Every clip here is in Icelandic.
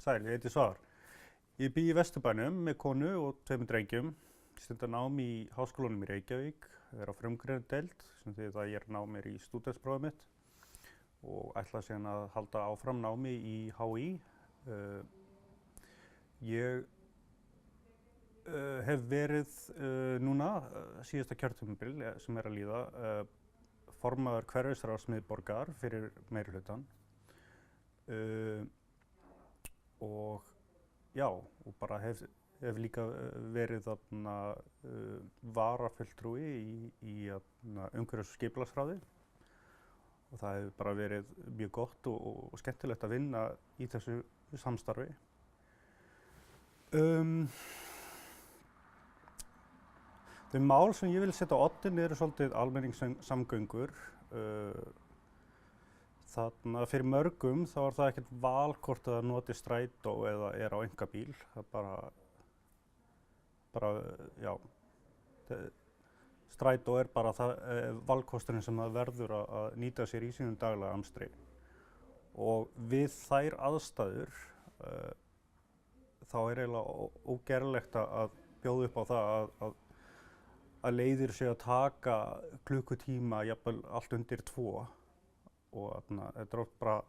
Sæl, ég heiti Svavar. Ég bý í Vesturbænum með konu og 2 drengjum. Stunda nám í Háskólanum í Reykjavík, er á frumgreinadeild sem þýðir að ég er að ná mér í stúdentsprófið mitt og ætla síðan að halda áfram námi í HÍ. Ég hef verið núna síðasta kjörtímabil sem er að líða formaður hverfisráðs miðborgar fyrir meirihlutann. Og já, og bara hef líka verið þarna varafulltrúi í umhverfis- og skipulagsráði og það hefur bara verið mjög gott og skemmtilegt að vinna í þessu samstarfi. Þau mál sem ég vil setja á oddinn eru svolítið almenningssamgöngur. Þarna fyrir mörgum þá er það ekkert val hvort það noti strætó eða er á einkabíl. Það já, strætó er bara valkosturinn sem það verður að nýta sér í sínum daglega amstri. Og við þær aðstæður þá er eiginlega ógerlegt að bjóða upp á það að leiðir sig að taka klukkutíma, jafnvel allt undir 2. Og þetta er oft bara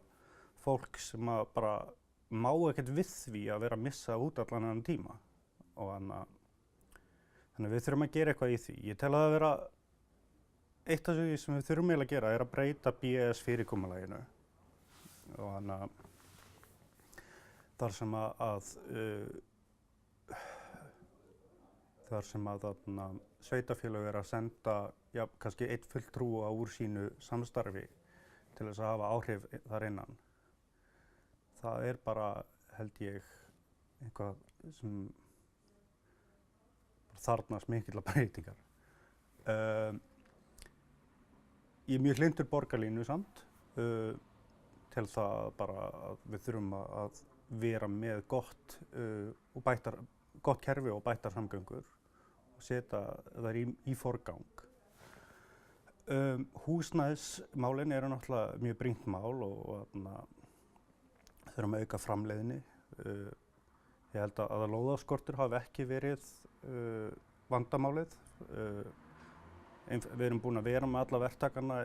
fólk sem bara má ekkert við því að vera að missa út allan þennan tíma. Og þannig við þurfum að gera eitthvað í því. Ég tel að það vera eitt af því sem við þurfum eiginlega að gera er að breyta BS fyrirkomulaginu. Og þar sem að sveitarfélög er að senda kannski einn fulltrúa úr sínu samstarfi til þess að hafa áhrif þar innan. Það er bara, held ég, eitthvað sem þarfnast mikilla breytingar. Ég er mjög hlynntur borgarlínu samt, til það bara að við þurfum að vera með gott kerfi og bættar samgöngur og setja þær í forgang. Húsnæðismálin eru náttúrulega mjög brýnt mál og þurfum að auka framleiðni. Ég held að lóðaskortur hafi ekki verið vandamálið. Við erum búin að vera með alla verktakana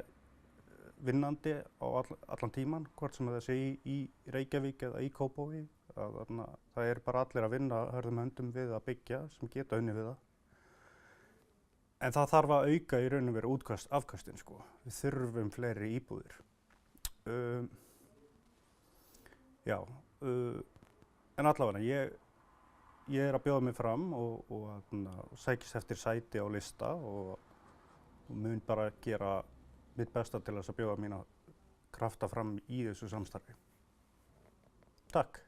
vinnandi á allan tíman, hvort sem það sé í Reykjavík eða í Kópavogi. Það er bara allir að vinna hörðum höndum við að byggja sem geta unnið við það. En það þarf að auka í raun og veru afköstin, sko. Við þurfum fleiri íbúðir. En allavega, ég er að bjóða mig fram og sækist eftir sæti á lista og mun bara gera mitt besta til þess að bjóða mína krafta fram í þessu samstarfi. Takk.